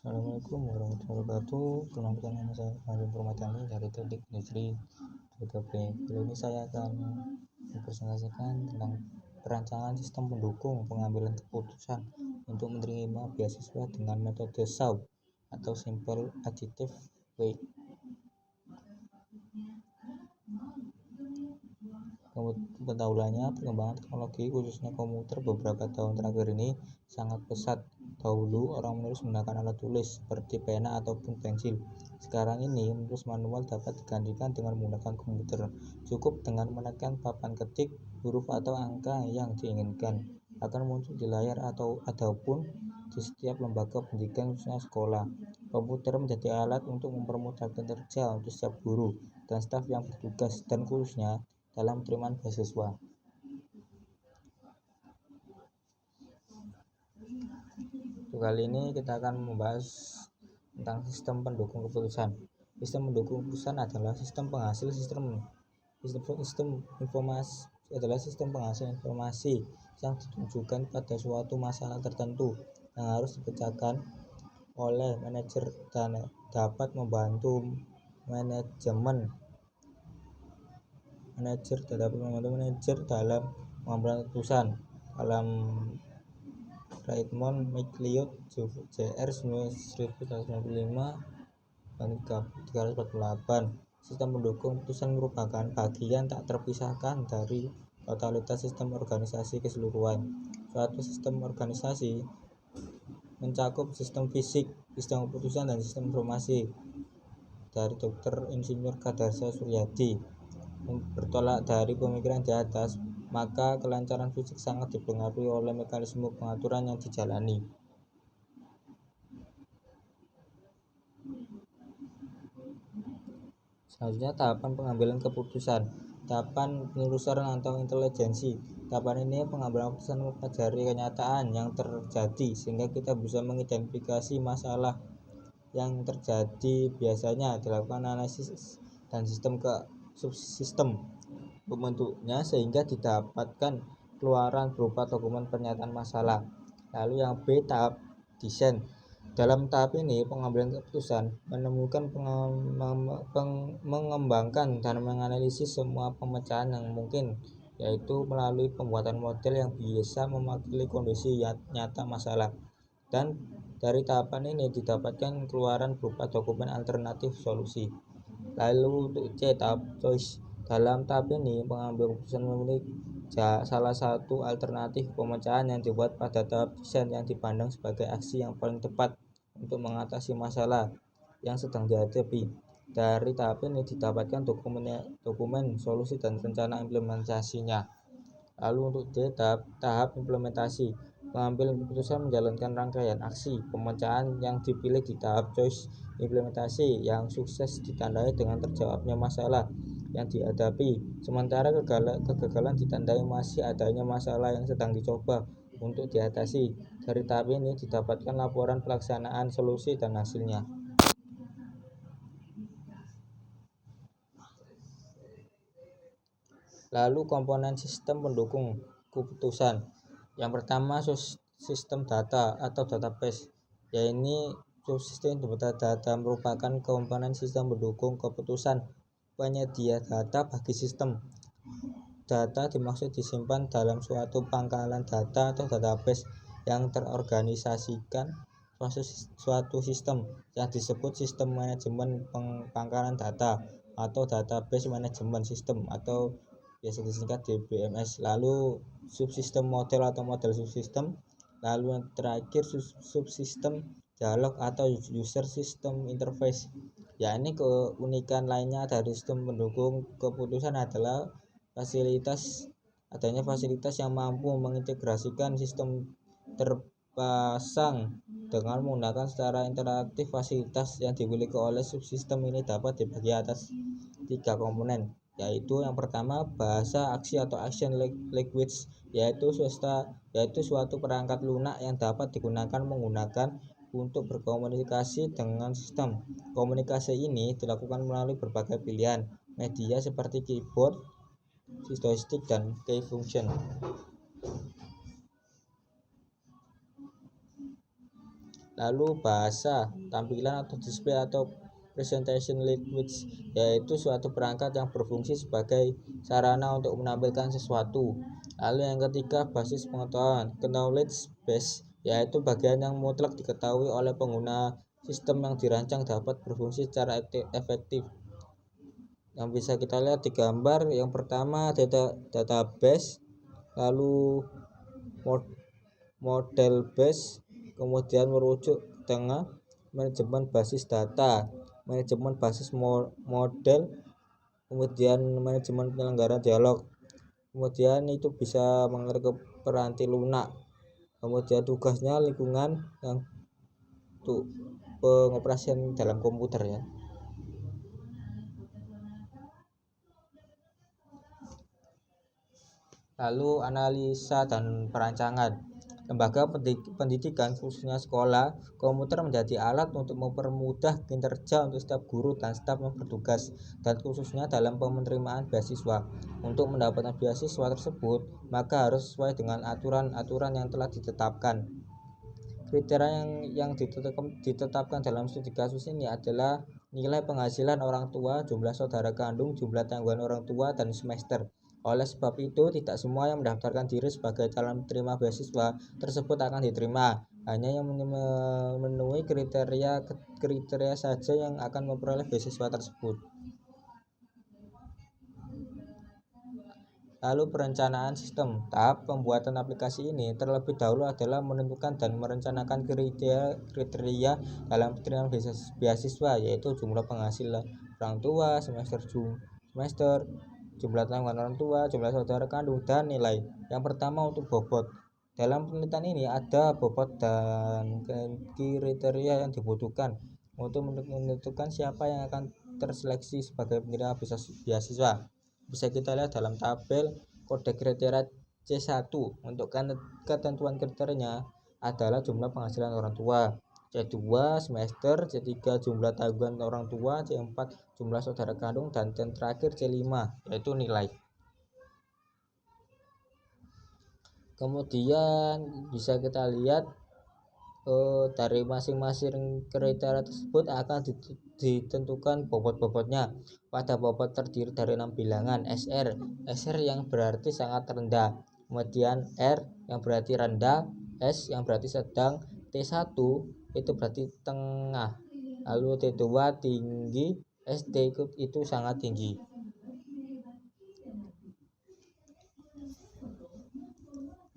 Assalamualaikum warahmatullahi wabarakatuh. Perkenalkan, nama saya Panji Permatani dari Teknik Industri 3B. Kali ini saya akan mempresentasikan tentang perancangan sistem pendukung pengambilan keputusan untuk menerima beasiswa dengan metode SAW atau Simple Additive Way. Pendahuluannya, perkembangan teknologi khususnya komputer beberapa tahun terakhir ini sangat pesat. Dahulu orang menulis menggunakan alat tulis seperti pena ataupun pensil. Sekarang ini menulis manual dapat digantikan dengan menggunakan komputer. Cukup dengan menekan papan ketik, huruf atau angka yang diinginkan akan muncul di layar ataupun di setiap lembaga pendidikan khususnya sekolah. Komputer menjadi alat untuk mempermudahkan kerja untuk setiap guru dan staf yang bertugas dan khususnya dalam penerimaan beasiswa. Kali ini kita akan membahas tentang sistem pendukung keputusan. Sistem pendukung keputusan adalah sistem penghasil informasi yang ditujukan pada suatu masalah tertentu yang harus dipecahkan oleh manajer dan dapat membantu manajer dalam mengambil keputusan. Dalam Raymond McLeod Jr. 1995 dan 348. Sistem pendukung keputusan merupakan bagian tak terpisahkan dari totalitas sistem organisasi keseluruhan. Suatu sistem organisasi mencakup sistem fisik, sistem keputusan, dan sistem informasi. Dari Dr. Insinyur Kadarsa Suryadi. Bertolak dari pemikiran di atas, maka kelancaran fisik sangat dipengaruhi oleh mekanisme pengaturan yang dijalani. Selanjutnya, tahapan pengambilan keputusan. Tahapan penelusuran atau intelijensi. Tahapan ini pengambilan keputusan mempelajari kenyataan yang terjadi sehingga kita bisa mengidentifikasi masalah yang terjadi. Biasanya dilakukan analisis dan sistem ke subsistem membentuknya sehingga didapatkan keluaran berupa dokumen pernyataan masalah. Lalu yang B, tahap desain. Dalam tahap ini pengambilan keputusan menemukan mengembangkan dan menganalisis semua pemecahan yang mungkin, yaitu melalui pembuatan model yang bisa mewakili kondisi nyata masalah. Dan dari tahapan ini didapatkan keluaran berupa dokumen alternatif solusi. Lalu untuk C, tahap choice. Dalam tahap ini pengambil keputusan memilih salah satu alternatif pemecahan yang dibuat pada tahap desain yang dipandang sebagai aksi yang paling tepat untuk mengatasi masalah yang sedang dihadapi. Dari tahap ini didapatkan dokumen solusi dan rencana implementasinya. Lalu untuk D, tahap implementasi. Pengambil keputusan menjalankan rangkaian aksi pemecahan yang dipilih di tahap choice. Implementasi yang sukses ditandai dengan terjawabnya masalah yang dihadapi, sementara kegagalan ditandai masih adanya masalah yang sedang dicoba untuk diatasi. Dari tahap ini didapatkan laporan pelaksanaan solusi dan hasilnya. Lalu komponen sistem pendukung keputusan. Yang pertama, sistem data atau database. Yaitu subsistem data merupakan komponen sistem pendukung keputusan penyedia data bagi sistem. Data dimaksud disimpan dalam suatu pangkalan data atau database yang terorganisasikan suatu sistem yang disebut sistem manajemen pangkalan data atau database management system atau biasa disingkat DBMS. Lalu subsistem model atau model subsistem. Lalu yang terakhir subsistem dialog atau user system interface. Ya, ini keunikan lainnya dari sistem pendukung keputusan adalah adanya fasilitas yang mampu mengintegrasikan sistem terpasang dengan menggunakan secara interaktif. Fasilitas yang dimiliki oleh subsistem ini dapat dibagi atas 3 komponen, yaitu yang pertama bahasa aksi atau action language, yaitu suatu perangkat lunak yang dapat digunakan untuk berkomunikasi dengan sistem. Komunikasi ini dilakukan melalui berbagai pilihan media seperti keyboard, joystick, dan key function. Lalu bahasa, tampilan atau display atau presentation language, yaitu suatu perangkat yang berfungsi sebagai sarana untuk menampilkan sesuatu. Lalu yang ketiga, basis pengetahuan, knowledge base, yaitu bagian yang mutlak diketahui oleh pengguna sistem yang dirancang dapat berfungsi secara efektif. Yang bisa kita lihat di gambar yang pertama, database, lalu model base, kemudian merujuk ke tengah, manajemen basis data, manajemen basis model, kemudian manajemen penyelenggara dialog, kemudian itu bisa mengerti peranti lunak, kemudian tugasnya lingkungan yang untuk pengoperasian dalam komputer ya. Lalu analisa dan perancangan. Lembaga pendidikan khususnya sekolah komputer menjadi alat untuk mempermudah kinerja untuk setiap guru dan staf yang bertugas, dan khususnya dalam penerimaan beasiswa. Untuk mendapatkan beasiswa tersebut maka harus sesuai dengan aturan-aturan yang telah ditetapkan. Kriteria yang ditetapkan dalam studi kasus ini adalah nilai penghasilan orang tua, jumlah saudara kandung, jumlah tanggungan orang tua, dan semester. Oleh sebab itu, tidak semua yang mendaftarkan diri sebagai calon penerima beasiswa tersebut akan diterima. Hanya yang memenuhi kriteria saja yang akan memperoleh beasiswa tersebut. Lalu perencanaan sistem. Tahap pembuatan aplikasi ini terlebih dahulu adalah menentukan dan merencanakan kriteria dalam penerimaan beasiswa, yaitu jumlah penghasilan orang tua, semester, jumlah tanggungan orang tua, jumlah saudara kandung, dan nilai. Yang pertama untuk bobot. Dalam penelitian ini ada bobot dan kriteria yang dibutuhkan untuk menentukan siapa yang akan terseleksi sebagai penerima beasiswa. Bisa kita lihat dalam tabel kode kriteria C1. Untuk ketentuan kriterianya adalah jumlah penghasilan orang tua, C2 semester, C3 jumlah tanggungan orang tua, C4 jumlah saudara kandung, dan yang terakhir C5 yaitu nilai. Kemudian bisa kita lihat dari masing-masing kriteria tersebut akan ditentukan bobot-bobotnya. Pada bobot terdiri dari 6 bilangan SR yang berarti sangat rendah, kemudian R yang berarti rendah, S yang berarti sedang, T1 itu berarti tengah, lalu T2 tinggi, ST itu sangat tinggi.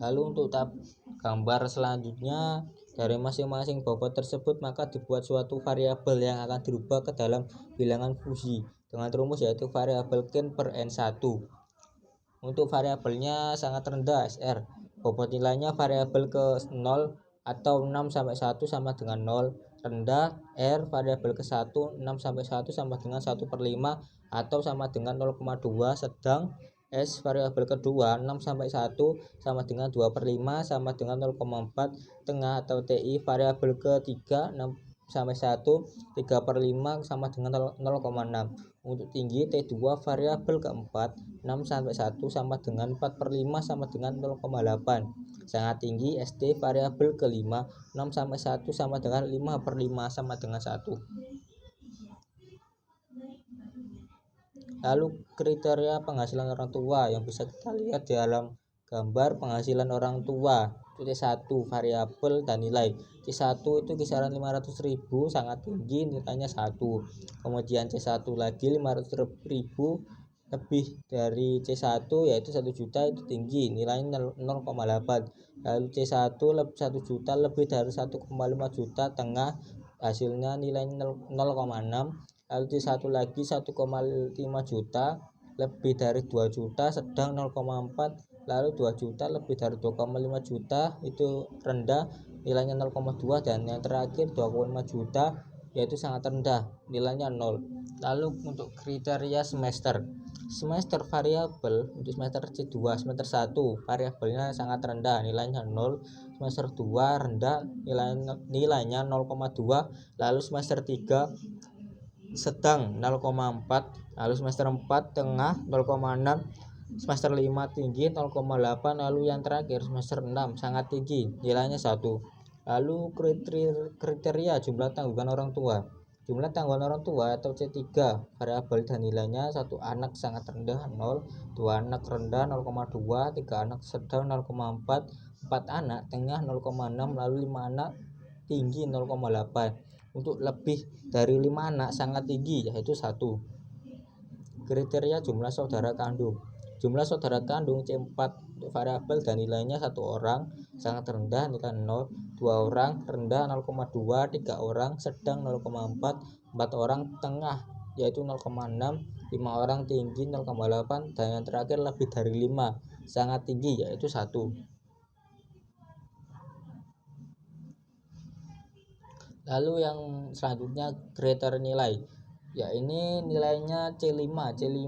Lalu untuk gambar selanjutnya, dari masing-masing bobot tersebut maka dibuat suatu variabel yang akan dirubah ke dalam bilangan fungsi dengan rumus yaitu variabel ken per n1. Untuk variabelnya sangat rendah SR, bobot nilainya variabel ke 0 atau 6 sampai 1 sama dengan 0. Rendah R variabel ke 1, 6 sampai 1 sama dengan 1/5 atau sama dengan 0,2. Sedang S variabel kedua 6 sampai 1 sama dengan 2/5 sama dengan 0,4. Tengah atau TI variabel ketiga 6 sampai 1 3/5 sama dengan 0,6. Untuk tinggi T2 variabel keempat 6 sampai 1 sama dengan 4/5 sama dengan 0,8. Sangat tinggi ST variabel kelima 6 sampai 1 sama dengan 5/5 sama dengan 1. Lalu kriteria penghasilan orang tua yang bisa kita lihat di dalam gambar penghasilan orang tua. C1 variabel dan nilai. C1 itu kisaran 500.000 sangat tinggi, nilainya 1. Kemudian C1 lagi 500.000 lebih dari C1 yaitu 1 juta itu tinggi, nilainya 0,8. Lalu C1 1 juta lebih dari 1,5 juta tengah, hasilnya nilainya 0,6. Lalu C1 lagi 1,5 juta lebih dari 2 juta sedang 0,4. Lalu 2 juta lebih dari 2,5 juta itu rendah, nilainya 0,2. Dan yang terakhir 2,5 juta yaitu sangat rendah, nilainya 0. Lalu untuk kriteria semester variabel untuk semester C2 semester 1 variabelnya sangat rendah, nilainya 0. Semester 2 rendah, nilainya 0,2. Lalu semester 3 sedang 0,4. Lalu semester 4 tengah 0,6. Semester 5 tinggi 0,8. Lalu yang terakhir semester 6 sangat tinggi, nilainya 1. Lalu kriteria jumlah tanggungan orang tua. Jumlah tanggungan orang tua atau C3 variabel dan nilainya: 1 anak sangat rendah 0, 2 anak rendah 0,2, 3 anak sedang 0,4, 4 anak tengah 0,6, lalu 5 anak tinggi 0,8. Untuk lebih dari 5 anak sangat tinggi yaitu 1. Kriteria jumlah saudara kandung. Jumlah saudara kandung C4 variabel dan nilainya: 1 orang sangat rendah nilai 0, 2 orang rendah 0,2, 3 orang sedang 0,4, 4 orang tengah yaitu 0,6, 5 orang tinggi 0,8, dan yang terakhir lebih dari 5 sangat tinggi yaitu 1. Lalu yang selanjutnya kriteria nilai. Ya, ini nilainya C5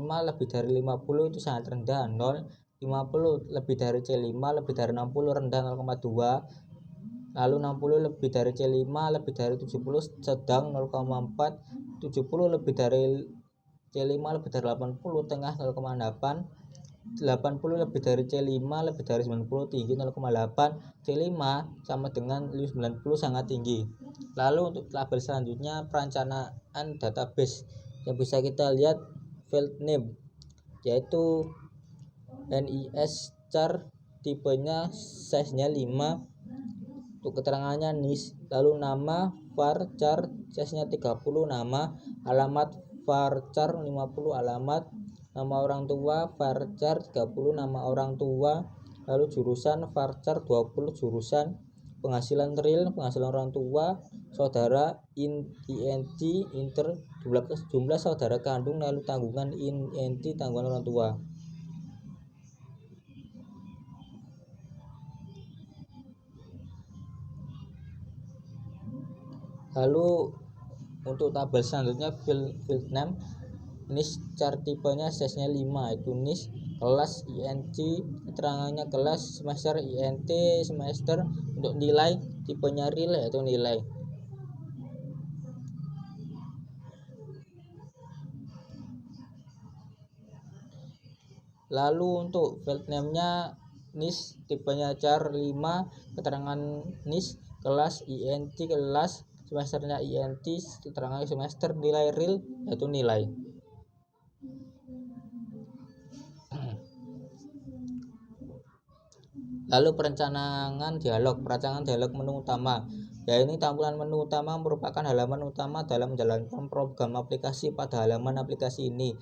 lebih dari 50 itu sangat rendah 0, 50 lebih dari C5 lebih dari 60 rendah 0,2, lalu 60 lebih dari C5 lebih dari 70 sedang 0,4, 70 lebih dari C5 lebih dari 80 tengah 0,8, 80 lebih dari C5 lebih dari 90 tinggi 0,8, C5 sama dengan 90 sangat tinggi. Lalu untuk tabel selanjutnya perencanaan database yang bisa kita lihat field name, yaitu NIS char tipenya size-nya 5, untuk keterangannya NIS. Lalu nama varchar size-nya 30, nama alamat varchar 50, alamat nama orang tua varchar 30, nama orang tua, lalu jurusan varchar 20, jurusan penghasilan real penghasilan orang tua, saudara INT inter jumlah saudara kandung, lalu tanggungan INT tanggungan orang tua. Lalu untuk tabel selanjutnya field name NIS char tipenya size-nya 5, itu NIS kelas INT, keterangannya kelas, semester INT semester, untuk nilai tipenya real yaitu nilai. Lalu untuk field name-nya NIS tipenya char 5, keterangan NIS kelas INT kelas, semesternya INT, keterangan semester, nilai real yaitu nilai. Lalu perencanaan dialog menu utama. Ya, ini tampilan menu utama merupakan halaman utama dalam menjalankan program aplikasi. Pada halaman aplikasi ini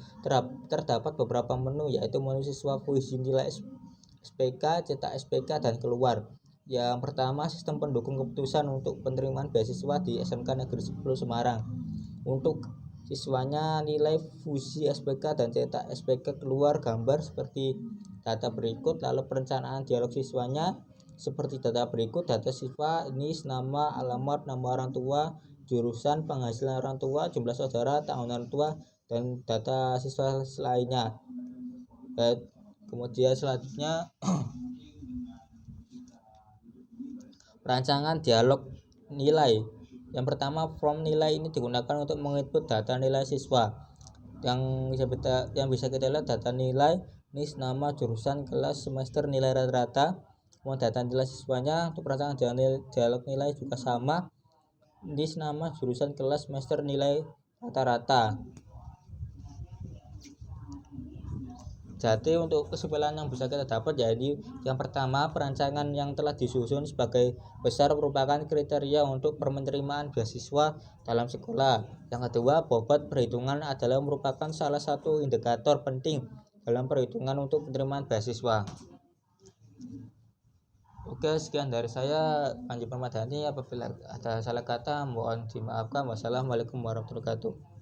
terdapat beberapa menu, yaitu menu siswa, fuisi nilai SPK, cetak SPK, dan keluar. Yang pertama, sistem pendukung keputusan untuk penerimaan beasiswa di SMK Negeri 10 Semarang. Untuk siswanya nilai fusi SPK dan cetak SPK keluar gambar seperti data berikut. Lalu perencanaan dialog siswanya seperti data berikut: data siswa, NIS, nama, alamat, nama orang tua, jurusan, penghasilan orang tua, jumlah saudara, tanggungan orang tua, dan data siswa lainnya. Kemudian selanjutnya perancangan dialog nilai. Yang pertama, form nilai ini digunakan untuk menginput data nilai siswa. Yang bisa kita lihat data nilai NIS, nama, jurusan, kelas, semester, nilai rata-rata. Kemudian data nilai siswanya untuk perancangan dialog nilai juga sama, NIS, nama, jurusan, kelas, semester, nilai rata-rata. Jadi untuk kesimpulan yang bisa kita dapat, jadi yang pertama, perancangan yang telah disusun sebagai besar merupakan kriteria untuk penerimaan beasiswa dalam sekolah. Yang kedua, bobot perhitungan adalah merupakan salah satu indikator penting dalam perhitungan untuk penerimaan beasiswa. Oke, sekian dari saya, Panji Permadani. Apabila ada salah kata mohon dimaafkan. Wassalamualaikum warahmatullahi wabarakatuh.